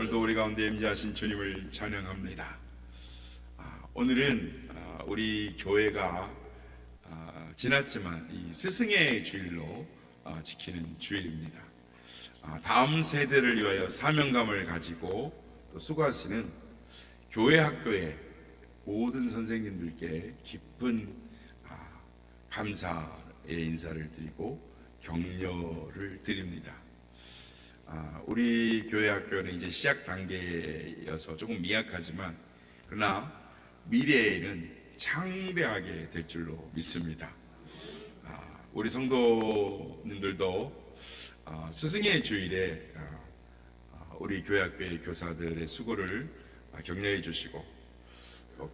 오늘도 우리 가운데 임재하신 주님을 찬양합니다. 오늘은 우리 교회가 지났지만 이 스승의 주일로 지키는 주일입니다. 다음 세대를 위하여 사명감을 가지고 또 수고하시는 교회 학교의 모든 선생님들께 깊은 감사의 인사를 드리고 격려를 드립니다. 우리 교회 학교는 이제 시작 단계여서 조금 미약하지만 그러나 미래에는 창대하게 될 줄로 믿습니다. 우리 성도님들도 스승의 주일에 우리 교회 학교의 교사들의 수고를 격려해 주시고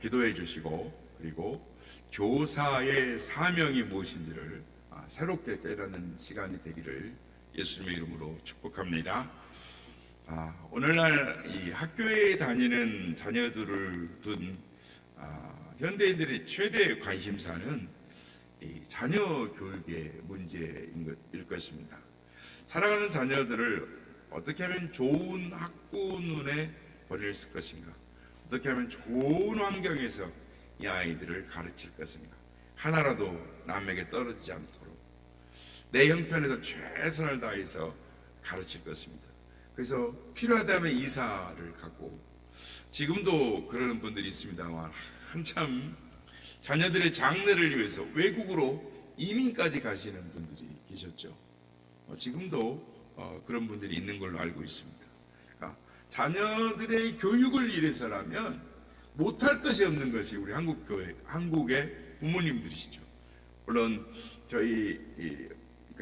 기도해 주시고 그리고 교사의 사명이 무엇인지를 새롭게 깨닫는 시간이 되기를 예수님의 이름으로 축복합니다. 오늘날 이 학교에 다니는 자녀들을 둔 현대인들의 최대 관심사는 이 자녀 교육의 문제일 것입니다. 사랑하는 자녀들을 어떻게 하면 좋은 학군에 보낼 것인가? 어떻게 하면 좋은 환경에서 이 아이들을 가르칠 것인가? 하나라도 남에게 떨어지지 않도록 내 형편에서 최선을 다해서 가르칠 것입니다. 그래서 필요하다면 이사를 가고, 지금도 그러는 분들이 있습니다만 한참 자녀들의 장래를 위해서 외국으로 이민까지 가시는 분들이 계셨죠. 지금도 그런 분들이 있는 걸로 알고 있습니다. 그러니까 자녀들의 교육을 위해서라면 못할 것이 없는 것이 우리 한국의 부모님들이시죠. 물론 저희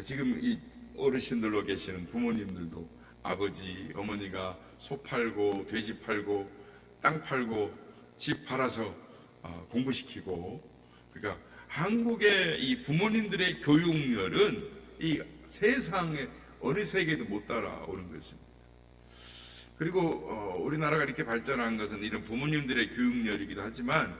지금 이 어르신들로 계시는 부모님들도 아버지, 어머니가 소 팔고 돼지 팔고 땅 팔고 집 팔아서 공부시키고, 그러니까 한국의 이 부모님들의 교육열은 이 세상의 어느 세계도 못 따라오는 것입니다. 그리고 우리나라가 이렇게 발전한 것은 이런 부모님들의 교육열이기도 하지만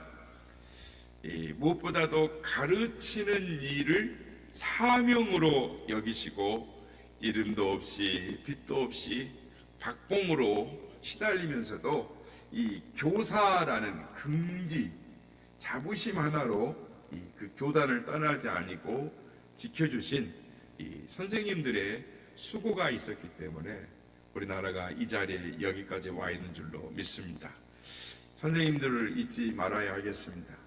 무엇보다도 가르치는 일을 사명으로 여기시고 이름도 없이 빚도 없이 박봉으로 시달리면서도 이 교사라는 긍지 자부심 하나로 그 교단을 떠나지 아니고 지켜주신 이 선생님들의 수고가 있었기 때문에 우리나라가 이 자리에 여기까지 와 있는 줄로 믿습니다. 선생님들을 잊지 말아야 하겠습니다.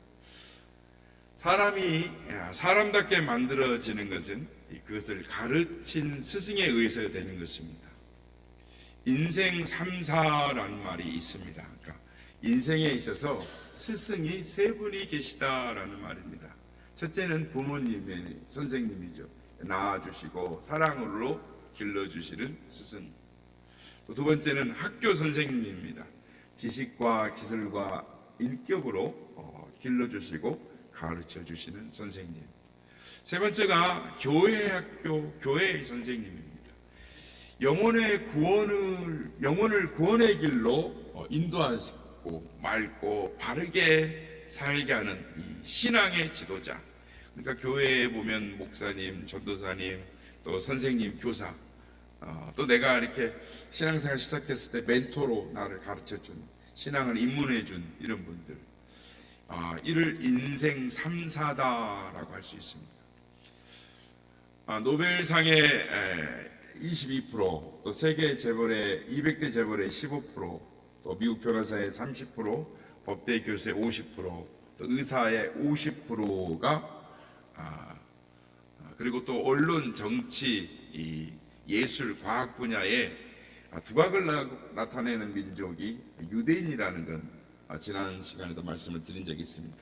사람이 사람답게 만들어지는 것은 그것을 가르친 스승에 의해서 되는 것입니다. 인생 3사라는 말이 있습니다. 그러니까 인생에 있어서 스승이 세 분이 계시다라는 말입니다. 첫째는 부모님의 선생님이죠. 낳아주시고 사랑으로 길러주시는 스승. 두 번째는 학교 선생님입니다. 지식과 기술과 인격으로 길러주시고 가르쳐 주시는 선생님. 세 번째가 교회 학교 교회의 선생님입니다. 영혼을 구원의 길로 인도하시고 맑고 바르게 살게 하는 이 신앙의 지도자. 그러니까 교회에 보면 목사님, 전도사님, 또 선생님, 교사, 또 내가 이렇게 신앙생활 시작했을 때 멘토로 나를 가르쳐준, 신앙을 입문해준 이런 분들, 이를 인생 3사다라고 할 수 있습니다. 노벨상의 22%, 또 세계 재벌의 200대 재벌의 15%, 또 미국 변호사의 30%, 법대 교수의 50%, 또 의사의 50%가 그리고 또 언론, 정치, 예술, 과학 분야에 두각을 나타내는 민족이 유대인이라는 건 지난 시간에도 말씀을 드린 적이 있습니다.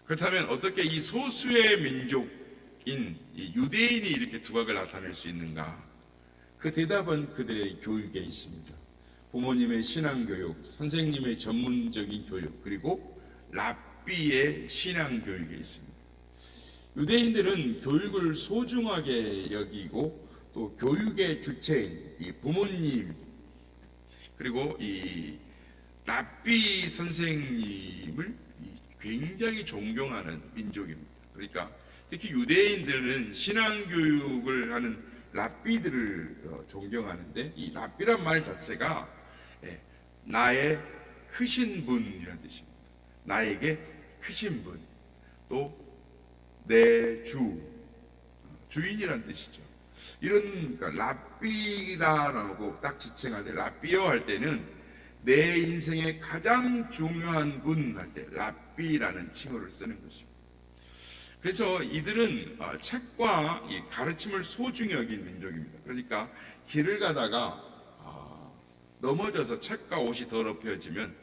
그렇다면 어떻게 이 소수의 민족인 이 유대인이 이렇게 두각을 나타낼 수 있는가? 그 대답은 그들의 교육에 있습니다. 부모님의 신앙교육, 선생님의 전문적인 교육, 그리고 랍비의 신앙교육에 있습니다. 유대인들은 교육을 소중하게 여기고 또 교육의 주체인 이 부모님, 그리고 이 랍비 선생님을 굉장히 존경하는 민족입니다. 그러니까 특히 유대인들은 신앙교육을 하는 랍비들을 존경하는데, 이 랍비란 말 자체가 예, 나의 크신 분이라는 뜻입니다. 나에게 크신 분, 또 내 주인이란 뜻이죠. 이런, 그러니까 랍비라고 딱 지칭할 때, 랍비어 할 때는 내 인생의 가장 중요한 분 할 때 랍비라는 칭호를 쓰는 것입니다. 그래서 이들은 책과 이 가르침을 소중히 여긴 민족입니다. 그러니까 길을 가다가 넘어져서 책과 옷이 더럽혀지면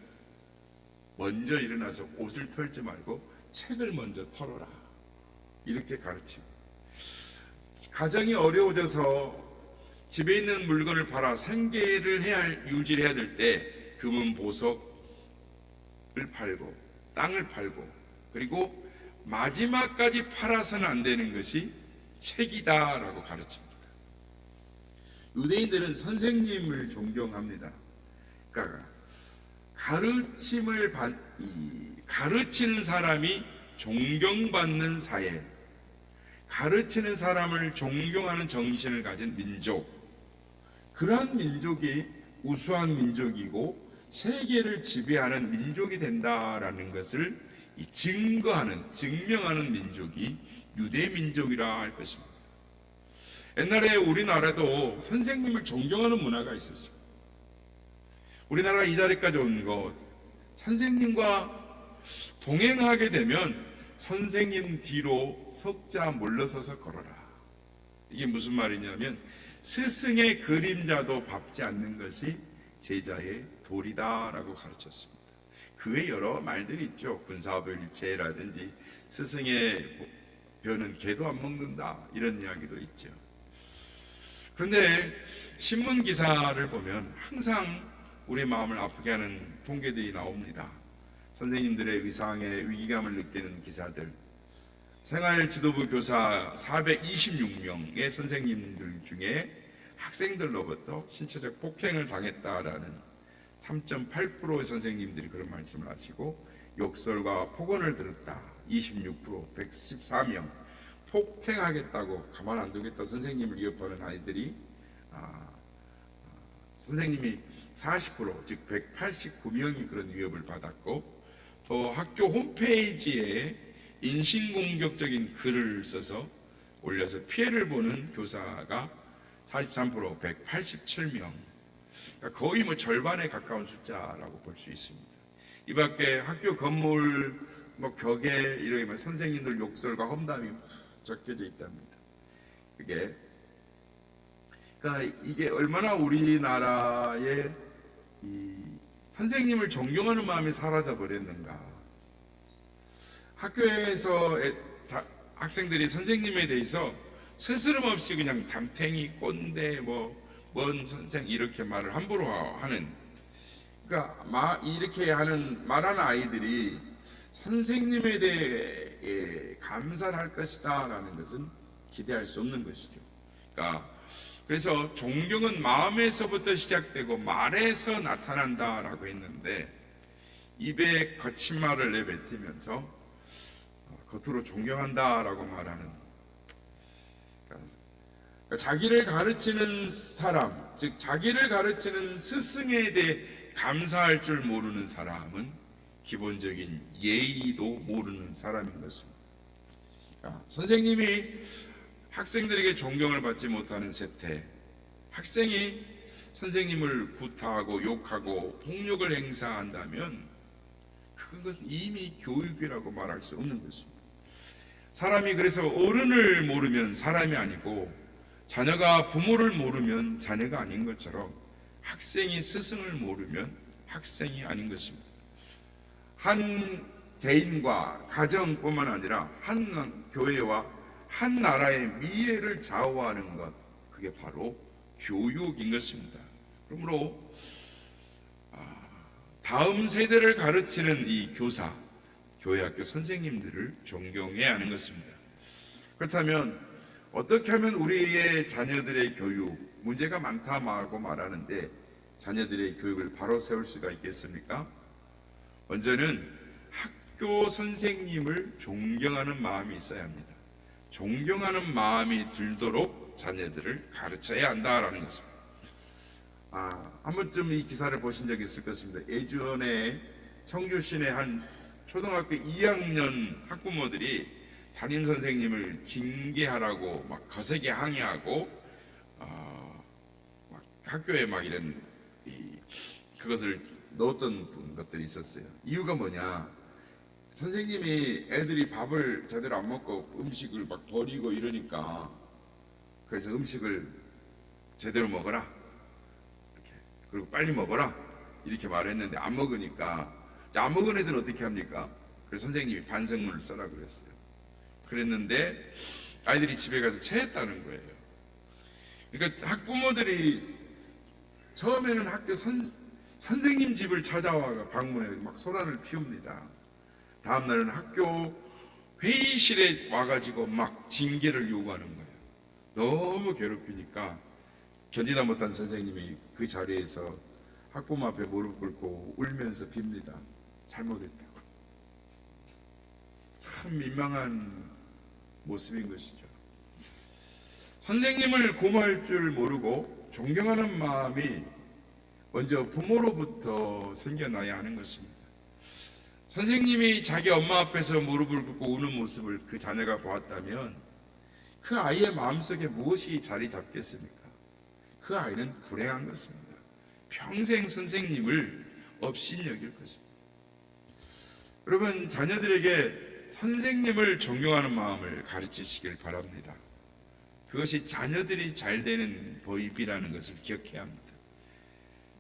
먼저 일어나서 옷을 털지 말고 책을 먼저 털어라, 이렇게 가르칩니다. 가정이 어려워져서 집에 있는 물건을 팔아 생계를 유지를 해야 될 때 금은 보석을 팔고 땅을 팔고, 그리고 마지막까지 팔아서는 안 되는 것이 책이다라고 가르칩니다. 유대인들은 선생님을 존경합니다. 그러니까 가르치는 사람이 존경받는 사회, 가르치는 사람을 존경하는 정신을 가진 민족, 그러한 민족이 우수한 민족이고 세계를 지배하는 민족이 된다라는 것을 증명하는 민족이 유대 민족이라 할 것입니다. 옛날에 우리나라도 선생님을 존경하는 문화가 있었어요. 우리나라가 이 자리까지 온 것, 선생님과 동행하게 되면 선생님 뒤로 석자 물러서서 걸어라. 이게 무슨 말이냐면 스승의 그림자도 밟지 않는 것이 제자의 도리다라고 가르쳤습니다. 그 외 여러 말들이 있죠. 군사별체라든지 스승의 벼는 개도 안 먹는다, 이런 이야기도 있죠. 그런데 신문 기사를 보면 항상 우리 마음을 아프게 하는 통계들이 나옵니다. 선생님들의 위상에 위기감을 느끼는 기사들. 생활지도부 교사 426명의 선생님들 중에 학생들로부터 신체적 폭행을 당했다라는 3.8%의 선생님들이 그런 말씀을 하시고, 욕설과 폭언을 들었다 26%, 114명, 폭행하겠다고 가만 안 두겠다 선생님을 위협하는 아이들이 선생님이 40%, 즉 189명이 그런 위협을 받았고, 또 학교 홈페이지에 인신공격적인 글을 써서 올려서 피해를 보는 교사가 43%, 187명, 그러니까 거의 절반에 가까운 숫자라고 볼 수 있습니다. 이 밖에 학교 건물 벽에 이렇게 선생님들 욕설과 험담이 적혀져 있답니다. 그러니까 이게 얼마나 우리나라의 이 선생님을 존경하는 마음이 사라져 버렸는가. 학교에서 학생들이 선생님에 대해서 스스럼 없이 그냥 담탱이, 꼰대, 뭔 선생 이렇게 말을 함부로 하는, 그러니까 이렇게 말하는 아이들이 선생님에 대해 감사를 할 것이다 라는 것은 기대할 수 없는 것이죠. 그래서 존경은 마음에서부터 시작되고 말에서 나타난다라고 했는데, 입에 거친 말을 내뱉으면서 겉으로 존경한다라고 말하는, 그러니까 자기를 가르치는 사람, 즉 자기를 가르치는 스승에 대해 감사할 줄 모르는 사람은 기본적인 예의도 모르는 사람인 것입니다. 선생님이 학생들에게 존경을 받지 못하는 세태, 학생이 선생님을 구타하고 욕하고 폭력을 행사한다면 그것은 이미 교육이라고 말할 수 없는 것입니다. 사람이 그래서 어른을 모르면 사람이 아니고, 자녀가 부모를 모르면 자녀가 아닌 것처럼 학생이 스승을 모르면 학생이 아닌 것입니다. 한 개인과 가정뿐만 아니라 한 교회와 한 나라의 미래를 좌우하는 것, 그게 바로 교육인 것입니다. 그러므로 다음 세대를 가르치는 이 교사, 교회 학교 선생님들을 존경해야 하는 것입니다. 그렇다면 어떻게 하면 우리의 자녀들의 교육, 문제가 많다고 말하는데 자녀들의 교육을 바로 세울 수가 있겠습니까? 먼저는 학교 선생님을 존경하는 마음이 있어야 합니다. 존경하는 마음이 들도록 자녀들을 가르쳐야 한다라는 것입니다. 한 번쯤 이 기사를 보신 적이 있을 것입니다. 예전에 청주 시내 한 초등학교 2학년 학부모들이 담임 선생님을 징계하라고 막 거세게 항의하고 막 학교에 막 이런 그것을 넣었던 것들이 있었어요. 이유가 뭐냐? 선생님이 애들이 밥을 제대로 안 먹고 음식을 막 버리고 이러니까, 그래서 음식을 제대로 먹어라, 이렇게, 그리고 빨리 먹어라 이렇게 말했는데 안 먹으니까, 안 먹은 애들은 어떻게 합니까? 그래서 선생님이 반성문을 써라 그랬어요. 그랬는데 아이들이 집에 가서 체했다는 거예요. 그러니까 학부모들이 처음에는 학교 선생님 집을 찾아와 방문해 막 소란을 피웁니다. 다음 날은 학교 회의실에 와가지고 막 징계를 요구하는 거예요. 너무 괴롭히니까 견디다 못한 선생님이 그 자리에서 학부모 앞에 무릎 꿇고 울면서 빕니다. 잘못했다고. 참 민망한 모습인 것이죠. 선생님을 고마울 줄 모르고 존경하는 마음이 먼저 부모로부터 생겨나야 하는 것입니다. 선생님이 자기 엄마 앞에서 무릎을 꿇고 우는 모습을 그 자녀가 보았다면 그 아이의 마음속에 무엇이 자리 잡겠습니까? 그 아이는 불행한 것입니다. 평생 선생님을 업신여길 것입니다. 여러분, 자녀들에게 선생님을 존경하는 마음을 가르치시길 바랍니다. 그것이 자녀들이 잘 되는 법이라는 것을 기억해야 합니다.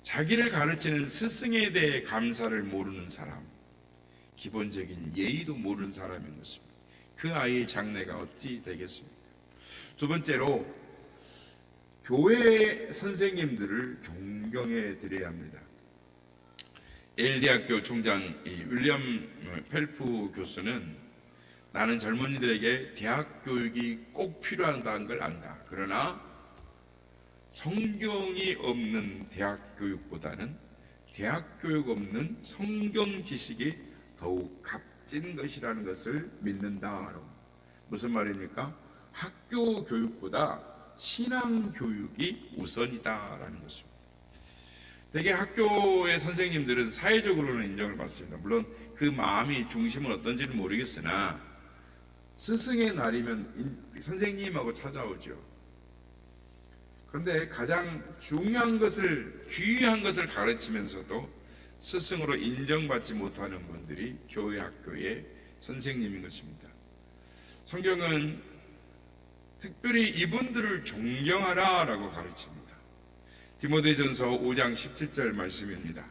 자기를 가르치는 스승에 대해 감사를 모르는 사람, 기본적인 예의도 모르는 사람인 것입니다. 그 아이의 장래가 어찌 되겠습니까? 두 번째로, 교회 선생님들을 존경해 드려야 합니다. 예일대학교 총장 윌리엄 펠프 교수는 나는 젊은이들에게 대학 교육이 꼭 필요하다는 걸 안다. 그러나 성경이 없는 대학 교육보다는 대학 교육 없는 성경 지식이 더욱 값진 것이라는 것을 믿는다. 무슨 말입니까? 학교 교육보다 신앙 교육이 우선이다라는 것입니다. 대개 학교의 선생님들은 사회적으로는 인정을 받습니다. 물론 그 마음이 중심은 어떤지는 모르겠으나 스승의 날이면 선생님하고 찾아오죠. 그런데 가장 중요한 것을, 귀한 것을 가르치면서도 스승으로 인정받지 못하는 분들이 교회 학교의 선생님인 것입니다. 성경은 특별히 이분들을 존경하라 라고 가르칩니다. 디모데전서 5장 17절 말씀입니다.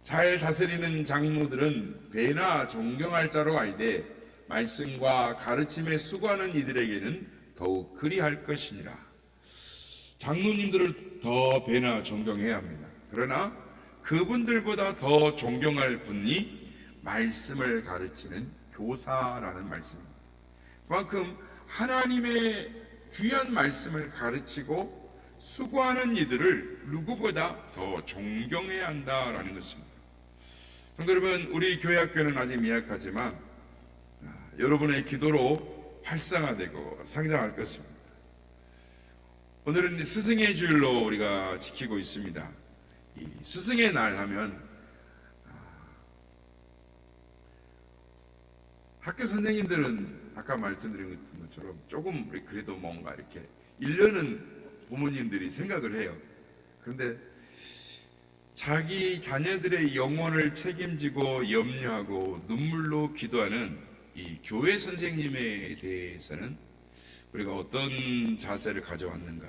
잘 다스리는 장로들은 배나 존경할 자로 알되 말씀과 가르침에 수고하는 이들에게는 더욱 그리할 것이니라. 장로님들을 더 배나 존경해야 합니다. 그러나 그분들보다 더 존경할 분이 말씀을 가르치는 교사라는 말씀입니다. 그만큼 하나님의 귀한 말씀을 가르치고 수고하는 이들을 누구보다 더 존경해야 한다라는 것입니다. 성도 여러분, 우리 교회 학교는 아직 미약하지만 여러분의 기도로 활성화되고 성장할 것입니다. 오늘은 스승의 주일로 우리가 지키고 있습니다. 이 스승의 날 하면 학교 선생님들은 아까 말씀드린 것처럼 조금 그래도 뭔가 이렇게 1년은 부모님들이 생각을 해요. 그런데 자기 자녀들의 영혼을 책임지고 염려하고 눈물로 기도하는 이 교회 선생님에 대해서는 우리가 어떤 자세를 가져왔는가,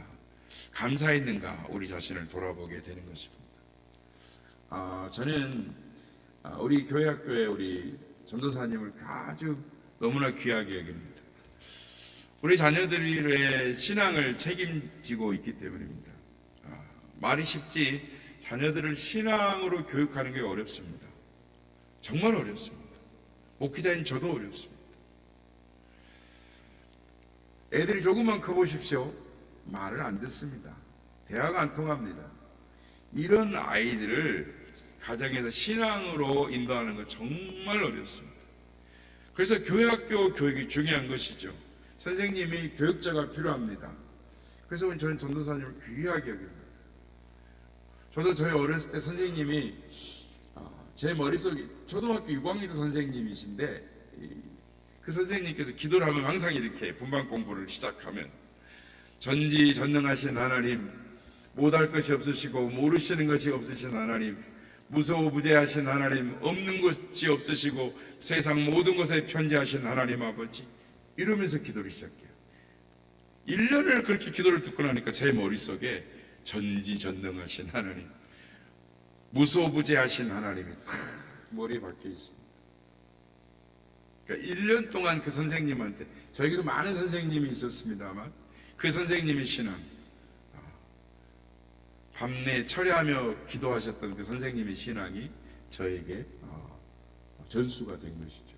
감사했는가, 우리 자신을 돌아보게 되는 것입니다. 저는 우리 교회 학교에 우리 전도사님을 아주 너무나 귀하게 여깁니다. 우리 자녀들의 신앙을 책임지고 있기 때문입니다. 말이 쉽지 자녀들을 신앙으로 교육하는 게 어렵습니다. 정말 어렵습니다. 목회자인 저도 어렵습니다. 애들이 조금만 커보십시오. 말을 안 듣습니다. 대화가 안 통합니다. 이런 아이들을 가정에서 신앙으로 인도하는 것 정말 어렵습니다. 그래서 교회학교 교육이 중요한 것이죠. 선생님이 교육자가 필요합니다. 그래서 저는 전도사님을 귀하게 여깁니다. 저도 저희 어렸을 때 선생님이 제 머릿속에 초등학교 6학년 선생님이신데 그 선생님께서 기도를 하면 항상 이렇게 분반 공부를 시작하면 전지전능하신 하나님, 못할 것이 없으시고 모르시는 것이 없으신 하나님, 무소부재하신 하나님, 없는 것이 없으시고 세상 모든 것에 편지하신 하나님 아버지, 이러면서 기도를 시작해요. 1년을 그렇게 기도를 듣고 나니까 제 머릿속에 전지전능하신 하나님, 무소부재하신 하나님이 탁 머리에 박혀 있습니다. 그러니까 1년 동안 그 선생님한테, 저에게도 많은 선생님이 있었습니다만 그 선생님의 신앙, 밤내 철야하며 기도하셨던 그 선생님의 신앙이 저에게 전수가 된 것이죠.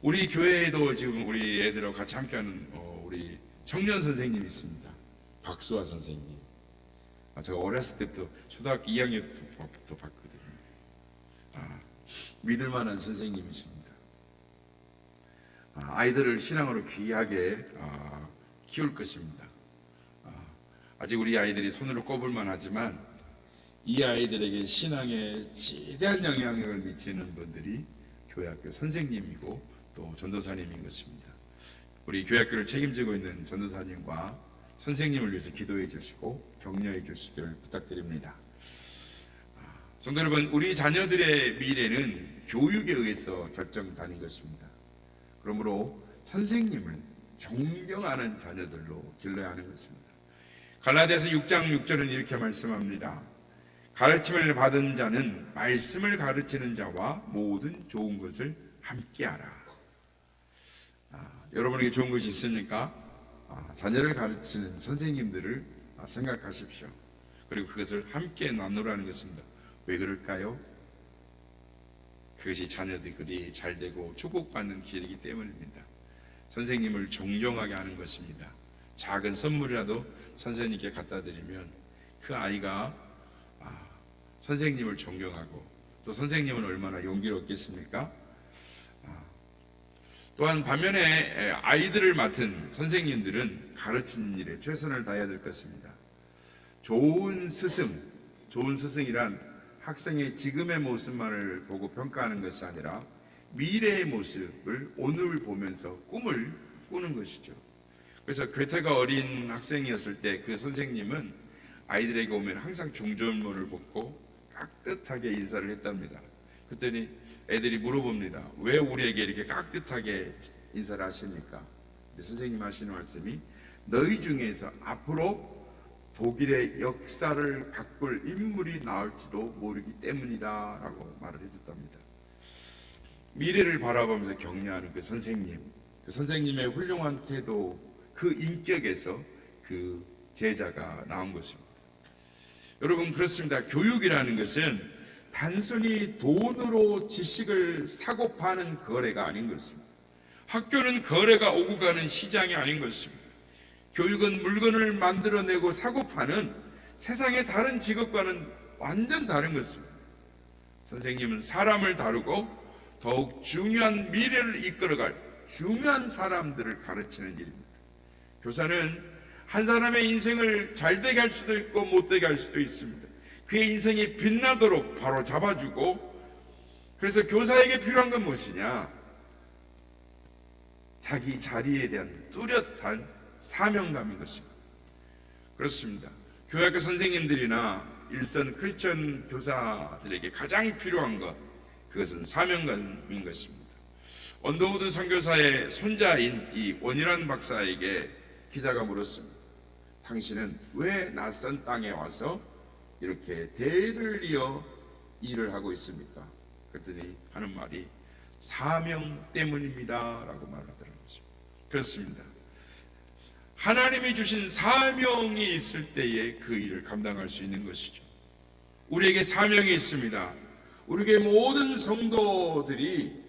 우리 교회에도 지금 우리 애들하고 같이 함께하는 우리 청년 선생님이 있습니다. 박수아 선생님. 제가 어렸을 때부터 초등학교 2학년 때부터 봤거든요. 믿을 만한 선생님이십니다. 아이들을 신앙으로 귀하게 키울 것입니다. 아직 우리 아이들이 손으로 꼽을만 하지만 이 아이들에게 신앙에 지대한 영향력을 미치는 분들이 교회학교 선생님이고 또 전도사님인 것입니다. 우리 교회학교를 책임지고 있는 전도사님과 선생님을 위해서 기도해 주시고 격려해 주시기를 부탁드립니다. 성도 여러분, 우리 자녀들의 미래는 교육에 의해서 결정되는 것입니다. 그러므로 선생님을 존경하는 자녀들로 길러야 하는 것입니다. 갈라디아서 6장 6절은 이렇게 말씀합니다. 가르침을 받은 자는 말씀을 가르치는 자와 모든 좋은 것을 함께하라. 여러분에게 좋은 것이 있습니까? 자녀를 가르치는 선생님들을 생각하십시오. 그리고 그것을 함께 나누라는 것입니다. 왜 그럴까요? 그것이 자녀들이 잘되고 축복받는 길이기 때문입니다. 선생님을 존경하게 하는 것입니다. 작은 선물이라도 선생님께 갖다 드리면 그 아이가 선생님을 존경하고, 또 선생님은 얼마나 용기를 얻겠습니까? 또한 반면에 아이들을 맡은 선생님들은 가르치는 일에 최선을 다해야 될 것입니다. 좋은 스승이란 학생의 지금의 모습만을 보고 평가하는 것이 아니라 미래의 모습을 오늘 보면서 꿈을 꾸는 것이죠. 그래서 괴테가 어린 학생이었을 때 그 선생님은 아이들에게 오면 항상 중절모를 벗고 깍듯하게 인사를 했답니다. 그랬더니 애들이 물어봅니다. 왜 우리에게 이렇게 깍듯하게 인사를 하십니까? 선생님 하시는 말씀이 너희 중에서 앞으로 독일의 역사를 바꿀 인물이 나올지도 모르기 때문이다 라고 말을 해줬답니다. 미래를 바라보면서 격려하는 그 선생님의 훌륭한 태도, 그 인격에서 그 제자가 나온 것입니다. 여러분, 그렇습니다. 교육이라는 것은 단순히 돈으로 지식을 사고 파는 거래가 아닌 것입니다. 학교는 거래가 오고 가는 시장이 아닌 것입니다. 교육은 물건을 만들어내고 사고 파는 세상의 다른 직업과는 완전 다른 것입니다. 선생님은 사람을 다루고 더욱 중요한 미래를 이끌어갈 중요한 사람들을 가르치는 일입니다. 교사는 한 사람의 인생을 잘되게 할 수도 있고 못되게 할 수도 있습니다. 그의 인생이 빛나도록 바로 잡아주고, 그래서 교사에게 필요한 건 무엇이냐? 자기 자리에 대한 뚜렷한 사명감인 것입니다. 그렇습니다. 교회학교 선생님들이나 일선 크리스천 교사들에게 가장 필요한 것, 그것은 사명감인 것입니다. 언더우드 선교사의 손자인 이 원일환 박사에게 기자가 물었습니다. 당신은 왜 낯선 땅에 와서 이렇게 대를 이어 일을 하고 있습니까? 그랬더니 하는 말이 사명 때문입니다 라고 말하더라고요. 그렇습니다. 하나님이 주신 사명이 있을 때에 그 일을 감당할 수 있는 것이죠. 우리에게 사명이 있습니다. 우리에게 모든 성도들이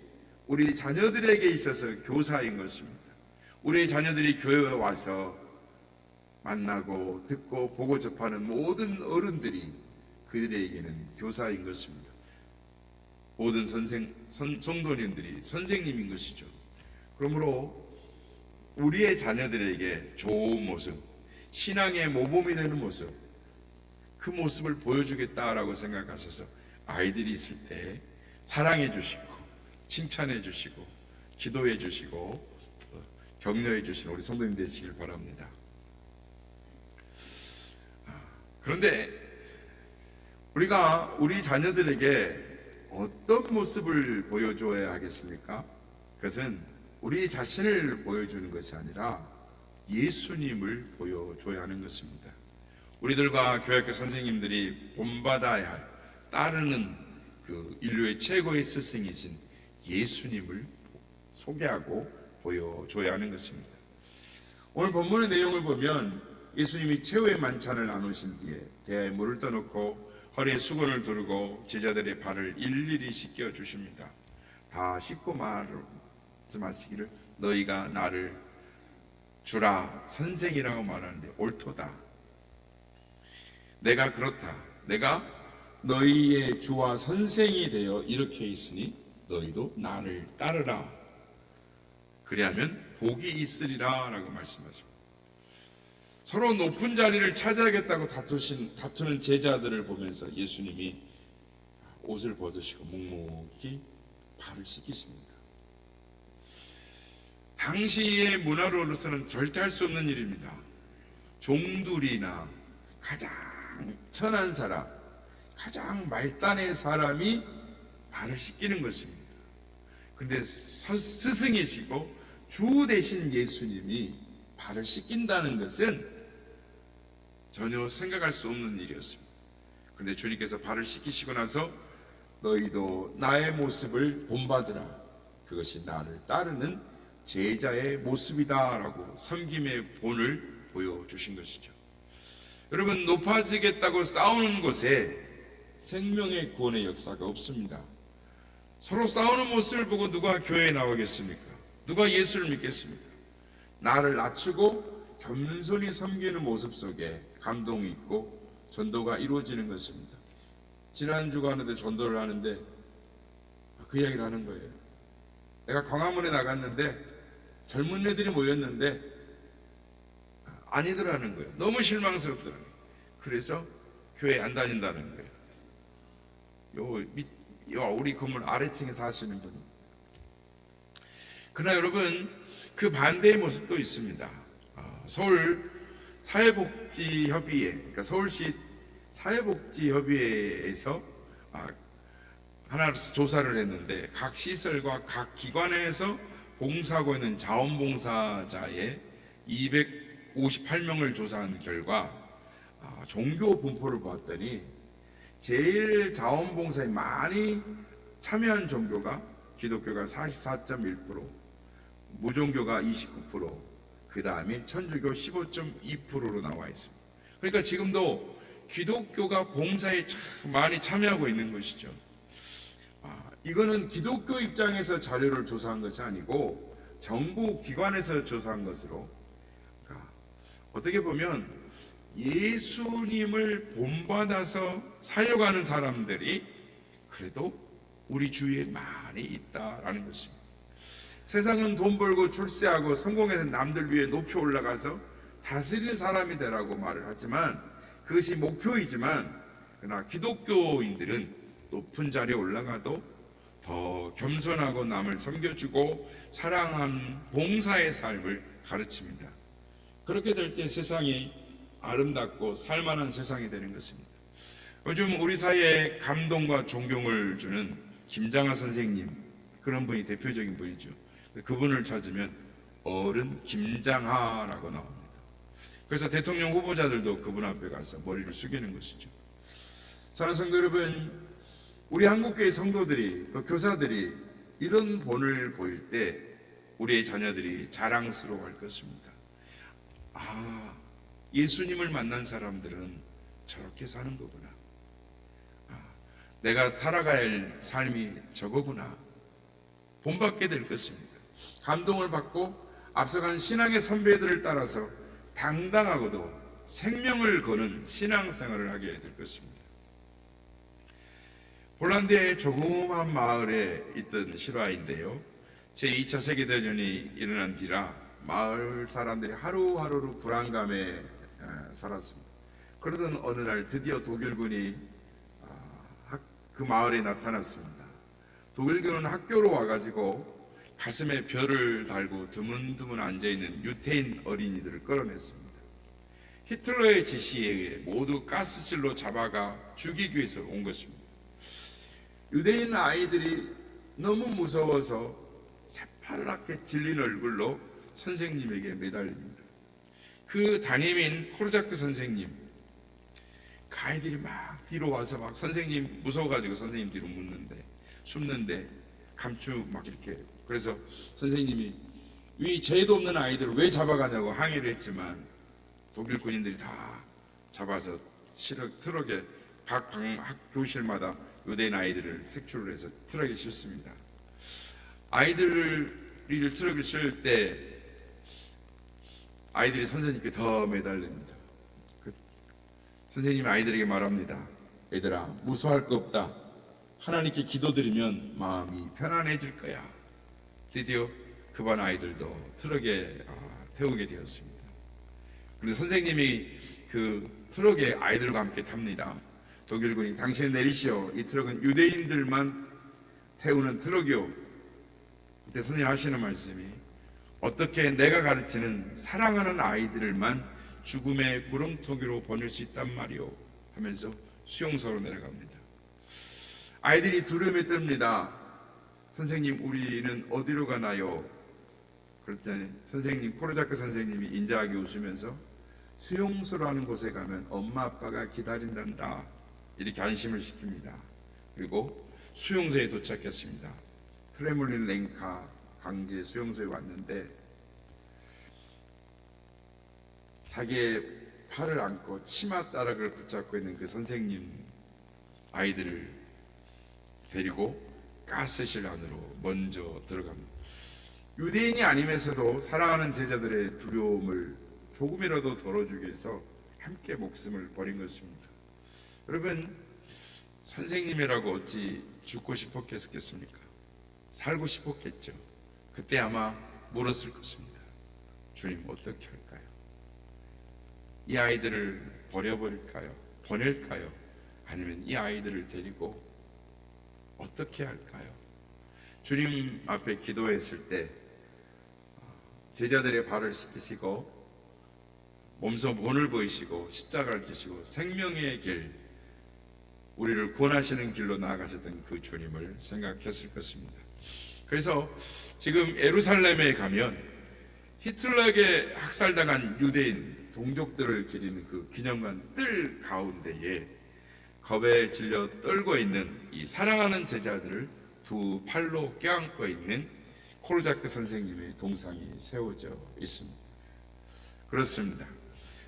우리 자녀들에게 있어서 교사인 것입니다. 우리 자녀들이 교회에 와서 만나고 듣고 보고 접하는 모든 어른들이 그들에게는 교사인 것입니다. 모든 성도님들이 선생님인 것이죠. 그러므로 우리의 자녀들에게 좋은 모습, 신앙의 모범이 되는 모습, 그 모습을 보여주겠다라고 생각하셔서 아이들이 있을 때 사랑해 주시고 칭찬해 주시고 기도해 주시고 격려해 주시는 우리 성도님 되시길 바랍니다. 그런데 우리가 우리 자녀들에게 어떤 모습을 보여줘야 하겠습니까? 그것은 우리 자신을 보여주는 것이 아니라 예수님을 보여줘야 하는 것입니다. 우리들과 교회학교 선생님들이 본받아야 할, 따르는 그 인류의 최고의 스승이신 예수님을 소개하고 보여줘야 하는 것입니다. 오늘 본문의 내용을 보면 예수님이 최후의 만찬을 나누신 뒤에 대야에 물을 떠놓고 허리에 수건을 두르고 제자들의 발을 일일이 씻겨 주십니다. 다 씻고 말씀하시기를 너희가 나를 주라 선생이라고 말하는데 옳도다. 내가 그렇다. 내가 너희의 주와 선생이 되어 이렇게 있으니 너희도 나를 따르라. 그리하면 복이 있으리라 라고 말씀하십니다. 서로 높은 자리를 차지하겠다고 다투는 제자들을 보면서 예수님이 옷을 벗으시고 묵묵히 발을 씻기십니다. 당시의 문화로서는 절대 할 수 없는 일입니다. 종들이나 가장 천한 사람, 가장 말단의 사람이 발을 씻기는 것입니다. 그런데 스승이시고 주 대신 예수님이 발을 씻긴다는 것은 전혀 생각할 수 없는 일이었습니다. 그런데 주님께서 발을 씻기시고 나서 너희도 나의 모습을 본받으라. 그것이 나를 따르는 제자의 모습이다 라고 섬김의 본을 보여주신 것이죠. 여러분, 높아지겠다고 싸우는 곳에 생명의 구원의 역사가 없습니다. 서로 싸우는 모습을 보고 누가 교회에 나오겠습니까? 누가 예수를 믿겠습니까? 나를 낮추고 겸손히 섬기는 모습 속에 감동이 있고 전도가 이루어지는 것입니다. 지난주가 하는데 전도를 하는데 그 이야기를 하는 거예요. 내가 광화문에 나갔는데 젊은 애들이 모였는데 아니더라는 거예요. 너무 실망스럽더라는 거예요. 그래서 교회 안 다닌다는 거예요. 우리 건물 아래층에 사시는 분이. 그러나 여러분, 그 반대의 모습도 있습니다. 서울 사회복지협의회, 그러니까 서울시 사회복지협의회에서 하나 조사를 했는데 각 시설과 각 기관에서 봉사하고 있는 자원봉사자의 258명을 조사한 결과 종교 분포를 보았더니 제일 자원봉사에 많이 참여한 종교가 기독교가 44.1%, 무종교가 29%, 그 다음에 천주교 15.2%로 나와 있습니다. 그러니까 지금도 기독교가 봉사에 참 많이 참여하고 있는 것이죠. 이거는 기독교 입장에서 자료를 조사한 것이 아니고 정부 기관에서 조사한 것으로, 어떻게 보면 예수님을 본받아서 살려가는 사람들이 그래도 우리 주위에 많이 있다라는 것입니다. 세상은 돈 벌고 출세하고 성공해서 남들 위에 높이 올라가서 다스리는 사람이 되라고 말을 하지만 그것이 목표이지만, 그러나 기독교인들은 높은 자리에 올라가도 더 겸손하고 남을 섬겨주고 사랑하는 봉사의 삶을 가르칩니다. 그렇게 될 때 세상이 아름답고 살만한 세상이 되는 것입니다. 요즘 우리 사회에 감동과 존경을 주는 김장하 선생님, 그런 분이 대표적인 분이죠. 그분을 찾으면 어른 김장하라고 나옵니다. 그래서 대통령 후보자들도 그분 앞에 가서 머리를 숙이는 것이죠. 사랑하는 성도 여러분, 우리 한국교회 성도들이 또 교사들이 이런 본을 보일 때 우리의 자녀들이 자랑스러워할 것입니다. 예수님을 만난 사람들은 저렇게 사는 거구나. 내가 살아가야 할 삶이 저거구나. 본받게 될 것입니다. 감동을 받고 앞서간 신앙의 선배들을 따라서 당당하고도 생명을 거는 신앙생활을 하게 될 것입니다. 폴란드의 조그만 마을에 있던 실화인데요, 제2차 세계대전이 일어난 뒤라 마을 사람들이 하루하루를 불안감에 살았습니다. 그러던 어느 날 드디어 독일군이 그 마을에 나타났습니다. 독일군은 학교로 와가지고 가슴에 별을 달고 드문드문 앉아있는 유태인 어린이들을 끌어냈습니다. 히틀러의 지시에 의해 모두 가스실로 잡아가 죽이기 위해서 온 것입니다. 유대인 아이들이 너무 무서워서 새파랗게 질린 얼굴로 선생님에게 매달립니다. 그 담임인 코르자크 선생님, 그 아이들이 막 뒤로 와서 막 선생님 무서워가지고 선생님 뒤로 숨는데 감추 막 이렇게, 그래서 선생님이 이 죄도 없는 아이들을 왜 잡아가냐고 항의를 했지만 독일 군인들이 다 잡아서 트럭에 각 교실마다 유대인 아이들을 색출을 해서 트럭에 싣습니다. 아이들을 트럭을 싣을 때 아이들이 선생님께 더 매달립니다. 선생님이 아이들에게 말합니다. 얘들아, 무서워할 거 없다. 하나님께 기도드리면 마음이 편안해질 거야. 드디어 그 반 아이들도 트럭에 태우게 되었습니다. 그런데 선생님이 그 트럭에 아이들과 함께 탑니다. 독일군이 당신을 내리시오. 이 트럭은 유대인들만 태우는 트럭이요. 그때 선생님 하시는 말씀이, 어떻게 내가 가르치는 사랑하는 아이들만 죽음의 구렁텅이로 보낼 수 있단 말이오 하면서 수용소로 내려갑니다. 아이들이 두려움에 뜹니다. 선생님, 우리는 어디로 가나요? 그랬더니 선생님, 코르자크 선생님이 인자하게 웃으면서 수용소라는 곳에 가면 엄마 아빠가 기다린단다, 이렇게 안심을 시킵니다. 그리고 수용소에 도착했습니다. 트레몰린 렌카 강제 수용소에 왔는데 자기의 팔을 안고 치마 자락을 붙잡고 있는 그 선생님 아이들을 데리고 가스실 안으로 먼저 들어갑니다. 유대인이 아니면서도 사랑하는 제자들의 두려움을 조금이라도 덜어주기 위해서 함께 목숨을 버린 것입니다. 여러분, 선생님이라고 어찌 죽고 싶었겠습니까? 살고 싶었겠죠. 그때 아마 물었을 것입니다. 주님, 어떻게 할까요? 이 아이들을 버려버릴까요? 보낼까요? 아니면 이 아이들을 데리고 어떻게 할까요? 주님 앞에 기도했을 때 제자들의 발을 씻기시고 몸소 본을 보이시고 십자가를 지시고 생명의 길, 우리를 구원하시는 길로 나아가셨던 그 주님을 생각했을 것입니다. 그래서 지금 예루살렘에 가면 히틀러에게 학살당한 유대인 동족들을 기리는 그 기념관 뜰 가운데에 겁에 질려 떨고 있는 이 사랑하는 제자들을 두 팔로 껴안고 있는 코르자크 선생님의 동상이 세워져 있습니다. 그렇습니다.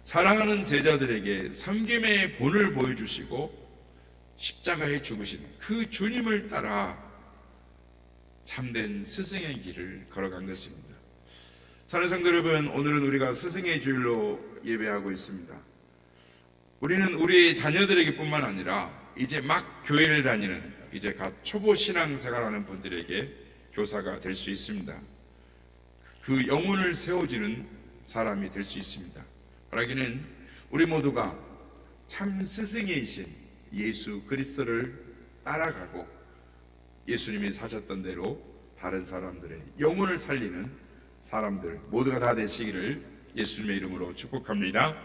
사랑하는 제자들에게 섬김의 본을 보여주시고 십자가에 죽으신 그 주님을 따라 참된 스승의 길을 걸어간 것입니다. 사랑하는 성도 여러분, 오늘은 우리가 스승의 주일로 예배하고 있습니다. 우리는 우리 자녀들에게 뿐만 아니라 이제 막 교회를 다니는, 이제 갓 초보 신앙생활하는 분들에게 교사가 될 수 있습니다. 그 영혼을 세워주는 사람이 될 수 있습니다. 바라기는 우리 모두가 참 스승이신 예수 그리스도를 따라가고 예수님이 사셨던 대로 다른 사람들의 영혼을 살리는 사람들 모두가 다 되시기를 예수님의 이름으로 축복합니다.